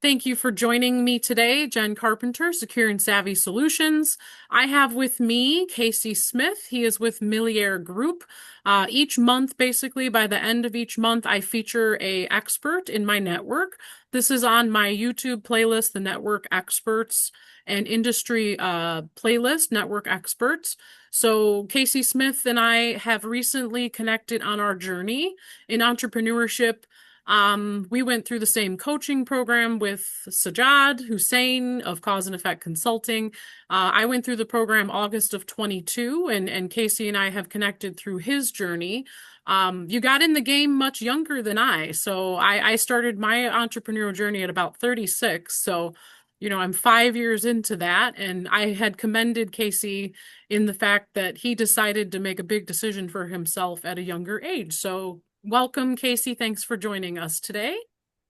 Thank you for joining me today, Jen Carpenter, Secure and Savvy Solutions. I have with me Casey Smith. He is with Miliare Group. Each month, basically, by the end of each month, I feature a expert in my network. This is on my YouTube playlist, the Network Experts and Industry playlist, Network Experts. So Casey Smith and I have recently connected on our journey in entrepreneurship. We went through the same coaching program with Sajad Hussein of Cause and Effect Consulting. I went through the program August of 22, and Casey and I have connected through his journey. You got in the game much younger than I. So I started my entrepreneurial journey at about 36. So, I'm 5 years into that, and I had commended Casey in the fact that he decided to make a big decision for himself at a younger age. So welcome, Casey. Thanks for joining us today.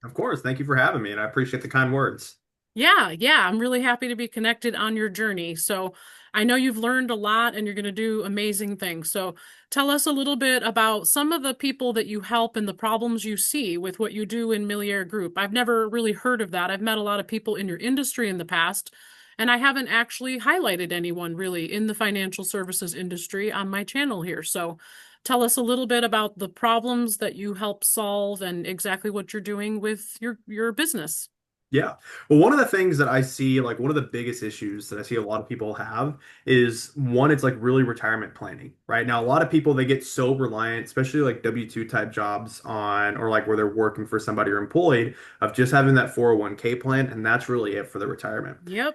Of course. Thank you for having me, and I appreciate the kind words. Yeah, I'm really happy to be connected on your journey. So I know you've learned a lot and you're going to do amazing things. So tell us a little bit about some of the people that you help and the problems you see with what you do in Miliare Group. I've never really heard of that. I've met a lot of people in your industry in the past, and I haven't actually highlighted anyone really in the financial services industry on my channel here. So tell us a little bit about the problems that you help solve and exactly what you're doing with your business. Yeah. Well, one of the things that I see, like one of the biggest issues that I see a lot of people have is one, it's like really retirement planning, right? Now, a lot of people, they get so reliant, especially like W-2 type jobs on, or like where they're working for somebody or employed, of just having that 401k plan. And that's really it for the retirement. Yep.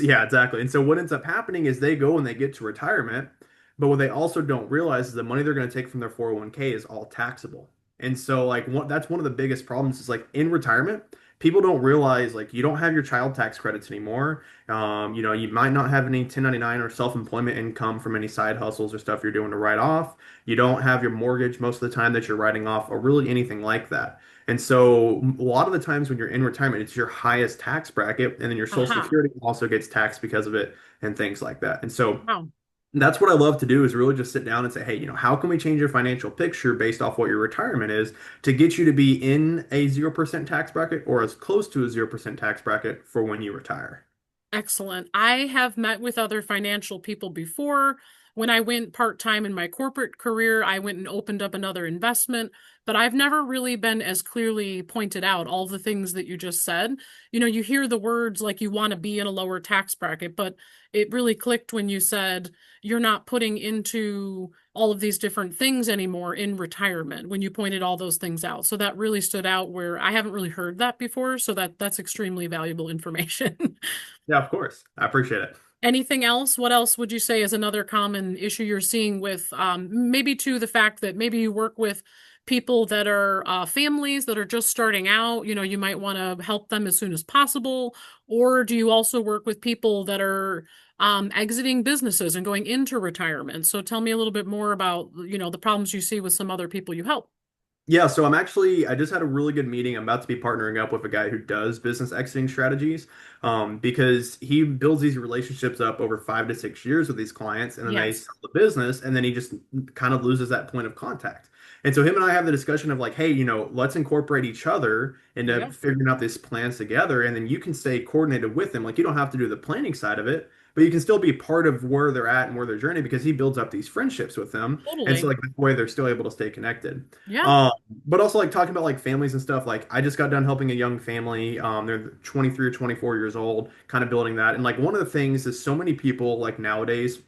Yeah, exactly. And so what ends up happening is they go and they get to retirement, but what they also don't realize is the money they're going to take from their 401k is all taxable. And so that's one of the biggest problems is like in retirement people don't realize like you don't have your child tax credits anymore. You might not have any 1099 or self-employment income from any side hustles or stuff you're doing to write off. You don't have your mortgage most of the time that you're writing off or really anything like that. And so a lot of the times when you're in retirement, it's your highest tax bracket, and then your Social Aha. Security also gets taxed because of it and things like that. And so Wow. that's what I love to do is really just sit down and say, hey, how can we change your financial picture based off what your retirement is to get you to be in a 0% tax bracket or as close to a 0% tax bracket for when you retire? Excellent. I have met with other financial people before. When I went part-time in my corporate career, I went and opened up another investment, but I've never really been as clearly pointed out all the things that you just said. You hear the words like you want to be in a lower tax bracket, but it really clicked when you said you're not putting into all of these different things anymore in retirement when you pointed all those things out. So that really stood out where I haven't really heard that before, so that's extremely valuable information. Yeah, of course. I appreciate it. Anything else? What else would you say is another common issue you're seeing with maybe to the fact that maybe you work with people that are families that are just starting out, you might want to help them as soon as possible, or do you also work with people that are exiting businesses and going into retirement? So tell me a little bit more about, the problems you see with some other people you help. Yeah, so I just had a really good meeting. I'm about to be partnering up with a guy who does business exiting strategies, because he builds these relationships up over 5 to 6 years with these clients, and then they Yes. sell the business, and then he just kind of loses that point of contact. And so him and I have the discussion of like, hey, let's incorporate each other into Yep. figuring out these plans together, and then you can stay coordinated with him. Like you don't have to do the planning side of it, but you can still be part of where they're at and where their journey because he builds up these friendships with them, and so Totally. like that way they're still able to stay connected. Yeah. Um, but also like talking about like families and stuff. Like I just got done helping a young family. They're 23 or 24 years old, kind of building that. And like one of the things is so many people like nowadays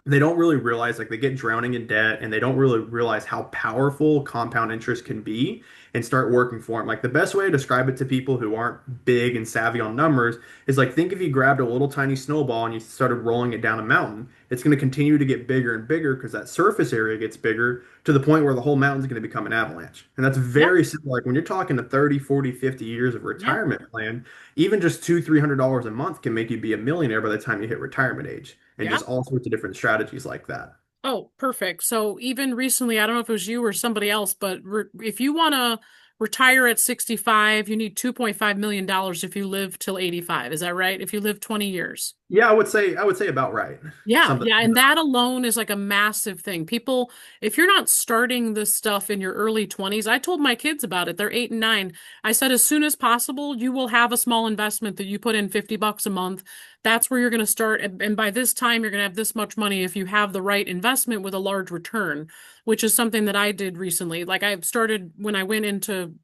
they don't really realize like they get drowning in debt and they don't really realize how powerful compound interest can be and start working for them. Like the best way to describe it to people who aren't big and savvy on numbers is like think if you grabbed a little tiny snowball and you started rolling it down a mountain, it's going to continue to get bigger and bigger because that surface area gets bigger to the point where the whole mountain's going to become an avalanche. And that's Yep. very similar. Like when you're talking to 30, 40, 50 years of Yep. retirement plan, even just $200, $300 a month can make you be a millionaire by the time you hit retirement age and Yep. just all sorts of different strategies like that. Oh, perfect. So even recently, I don't know if it was you or somebody else, but if you want to retire at 65, you need $2.5 million if you live till 85. Is that right? If you live 20 years. Yeah, I would say about right. Yeah, Something yeah, like and that. that alone is like a massive thing. People, if you're not starting this stuff in your early 20s, I told my kids about it. They're 8 and 9. I said, as soon as possible, you will have a small investment that you put in $50 a month. That's where you're going to start. And by this time, you're going to have this much money if you have the right investment with a large return, which is something that I did recently. Like I started when I went into,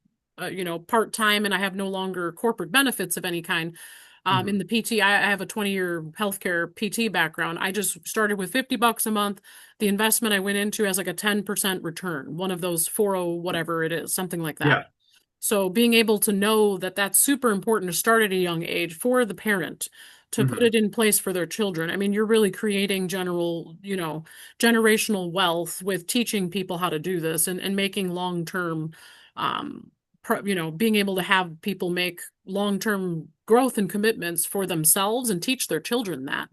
part-time and I have no longer corporate benefits of any kind. In Mhm. the PT, I have a 20-year healthcare PT background. I just started with $50 a month. The investment I went into has like a 10% return, one of those 40 whatever it is, something like that. Yeah. So being able to know that that's super important to start at a young age for the parent to put Mhm. it in place for their children. I mean, you're really creating generational wealth with teaching people how to do this and making long-term, being able to have people make long-term growth and commitments for themselves and teach their children that.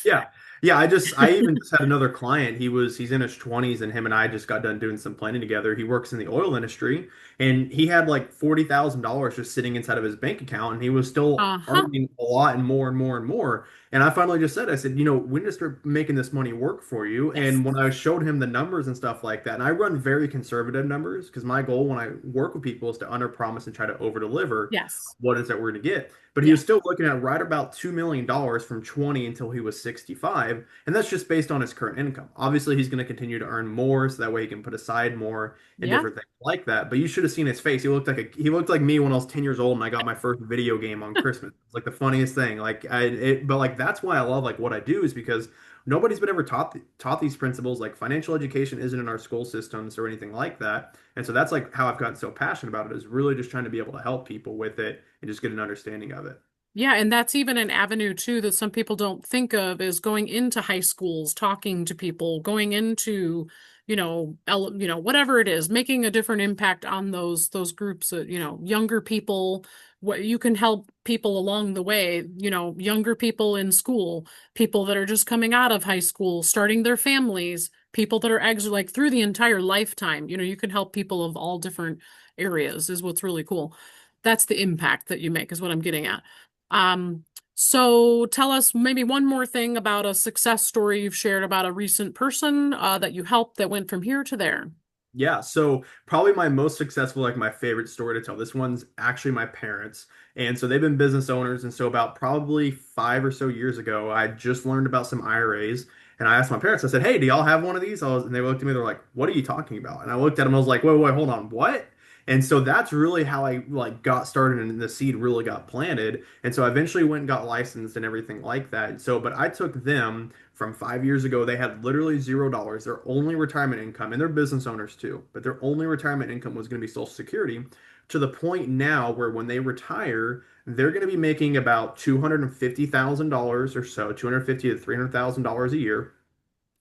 Yeah. Yeah, I even just had another client. He's in his 20s and him and I just got done doing some planning together. He works in the oil industry and he had like $40,000 just sitting inside of his bank account and he was still Uh-huh. earning a lot and more and more and more. And I finally just said, I said, we need to start making this money work for you. Yes. And when I showed him the numbers and stuff like that, and I run very conservative numbers because my goal when I work with people is to under promise and try to over deliver Yes. what is that we're going to get. But he Yeah. was still looking at right about $2 million from 20 until he was 65. And that's just based on his current income. Obviously, he's going to continue to earn more so that way he can put aside more and Yeah. different things like that. But you should have seen his face. He looked like me when I was 10 years old and I got my first video game on Christmas. It's like the funniest thing. But like that's why I love like what I do is because nobody's been ever taught these principles. Like financial education isn't in our school systems or anything like that. And so that's like how I've gotten so passionate about it is really just trying to be able to help people with it and just get an understanding of it. Yeah, and that's even an avenue too that some people don't think of is going into high schools, talking to people, going into, whatever it is, making a different impact on those groups, younger people. What you can help people along the way, younger people in school, people that are just coming out of high school, starting their families, people that are like through the entire lifetime. You can help people of all different areas is what's really cool. That's the impact that you make is what I'm getting at. Um, so tell us maybe one more thing about a success story you've shared about a recent person that you helped that went from here to there. Yeah, so probably my most successful, like my favorite story to tell. This one's actually my parents. And so they've been business owners. And so about probably 5 or so years ago, I just learned about some IRAs. And I asked my parents, I said, hey, do y'all have one of these? And they looked at me, they're like, what are you talking about? And I looked at them, I was like, wait, hold on, what? And so that's really how I like got started and the seed really got planted. And so I eventually went and got licensed and everything like that. So, but I took them from 5 years ago. They had literally $0. Their only retirement income, and they're business owners too, but their only retirement income was going to be Social Security to the point now where when they retire, they're going to be making about $250,000 or so, 250 to $300,000 a year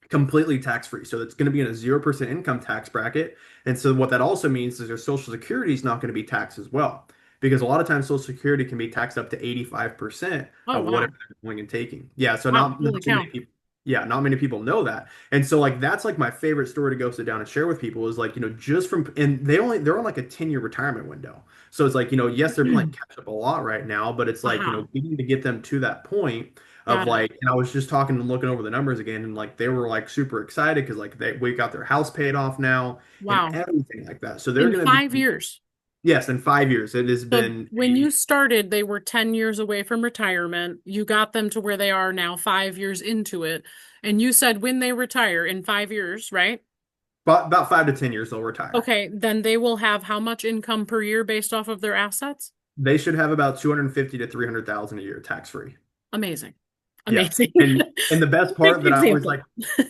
completely tax free. So it's going to be in a 0% income tax bracket. And so what that also means is their Social Security is not going to be taxed as well. Because a lot of times Social Security can be taxed up to 85% Oh, of whatever wow. they're going and taking. Yeah, so Wow. not Holy too many cow. people. Yeah, not many people know that. And so like that's like my favorite story to go sit down and share with people is like, just from and they're on like a 10-year retirement window. So it's like, yes, they're playing catch up a lot right now, but it's like, Aha. getting to get them to that point of Got it. like, and I was just talking and looking over the numbers again, and like they were like super excited because like we got their house paid off now and Wow. everything like that. So they're In gonna 5 years. yes, in 5 years. It has So been when you started, they were 10 years away from retirement. You got them to where they are now, 5 years into it. And you said when they retire in 5 years, right? about 5 to 10 years they'll retire. Okay, then they will have how much income per year based off of their assets? They should have about 250 to 300,000 a year tax free. Amazing. Yeah. Amazing. And the best part Big that I always example.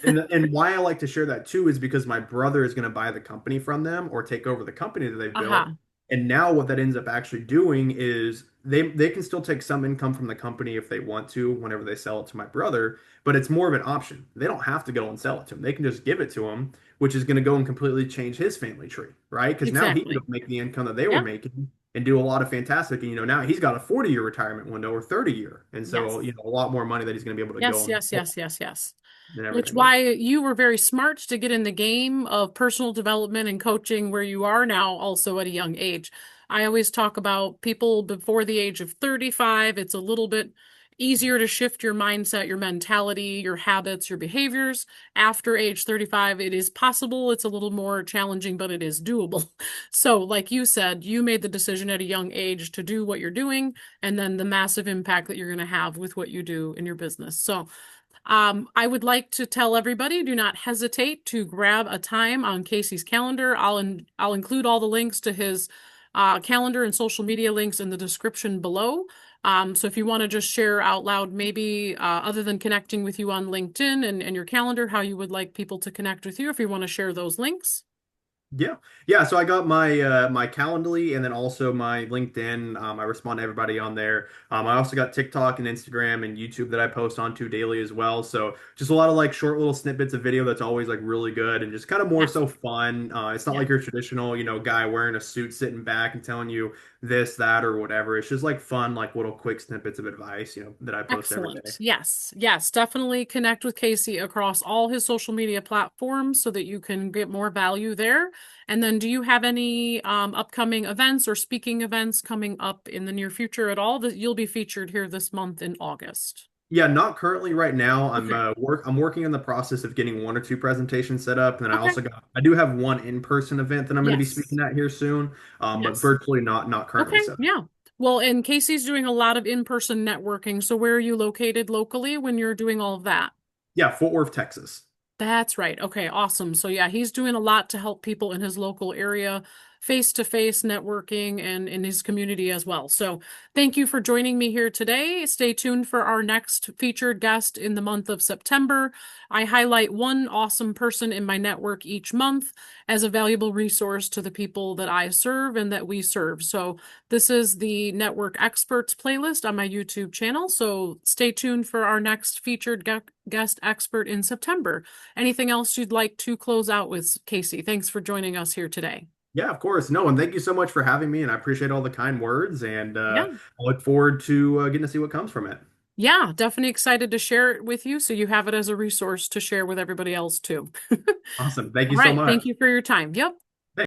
like and why I like to share that too is because my brother is going to buy the company from them or take over the company that they've built. Aha. And now what that ends up actually doing is they can still take some income from the company if they want to whenever they sell it to my brother, but it's more of an option. They don't have to go and sell it to him. They can just give it to him, which is going to go and completely change his family tree, right? Because now he can go Exactly. make the income that they were Yep. making and do a lot of fantastic. And now he's got a 40-year retirement window or 30-year. And so, Yes. a lot more money that he's going to be able to go Yes, and yes, yes, yes, yes. and Which everything like why you were very smart to get in the game of personal development and coaching where you are now, also at a young age. I always talk about people before the age of 35. It's a little bit, easier to shift your mindset, your mentality, your habits, your behaviors. After age 35, it is possible. It's a little more challenging, but it is doable. So, like you said, you made the decision at a young age to do what you're doing, and then the massive impact that you're going to have with what you do in your business. So, I would like to tell everybody, do not hesitate to grab a time on Casey's calendar. I'll include all the links to his calendar and social media links in the description below. So if you want to just share out loud, maybe other than connecting with you on LinkedIn and your calendar, how you would like people to connect with you, if you want to share those links. Yeah. Yeah. So I got my Calendly and then also my LinkedIn. I respond to everybody on there. I also got TikTok and Instagram and YouTube that I post onto daily as well. So just a lot of like short little snippets of video that's always like really good and just kind of more Yeah. so fun. It's not Yeah. like your traditional, guy wearing a suit sitting back and telling you this, that, or whatever. It's just like fun, like little quick snippets of advice, that I post every day. Excellent. Yes. Yes. Definitely connect with Casey across all his social media platforms so that you can get more value there. And then, do you have any upcoming events or speaking events coming up in the near future at all that you'll be featured here this month in August? Yeah, not currently right now. Okay. I'm working in the process of getting one or two presentations set up, and then Okay. I do have one in-person event that I'm going to be Yes. speaking at here soon. But Yes. virtually not currently Okay. set up. Yeah. Well, and Casey's doing a lot of in-person networking. So where are you located locally when you're doing all of that? Yeah, Fort Worth, Texas. That's right. Okay, awesome. So yeah, he's doing a lot to help people in his local area, face-to-face networking and in his community as well. So thank you for joining me here today. Stay tuned for our next featured guest in the month of September. I highlight one awesome person in my network each month as a valuable resource to the people that I serve and that we serve. So this is the Network Experts playlist on my YouTube channel. So stay tuned for our next featured guest expert in September. Anything else you'd like to close out with, Casey? Thanks for joining us here today. Yeah, of course. No, and thank you so much for having me, and I appreciate all the kind words, and Yeah. I look forward to getting to see what comes from it. Yeah, definitely excited to share it with you so you have it as a resource to share with everybody else too. Awesome. Thank you All so right. much. Thank you for your time. Yep.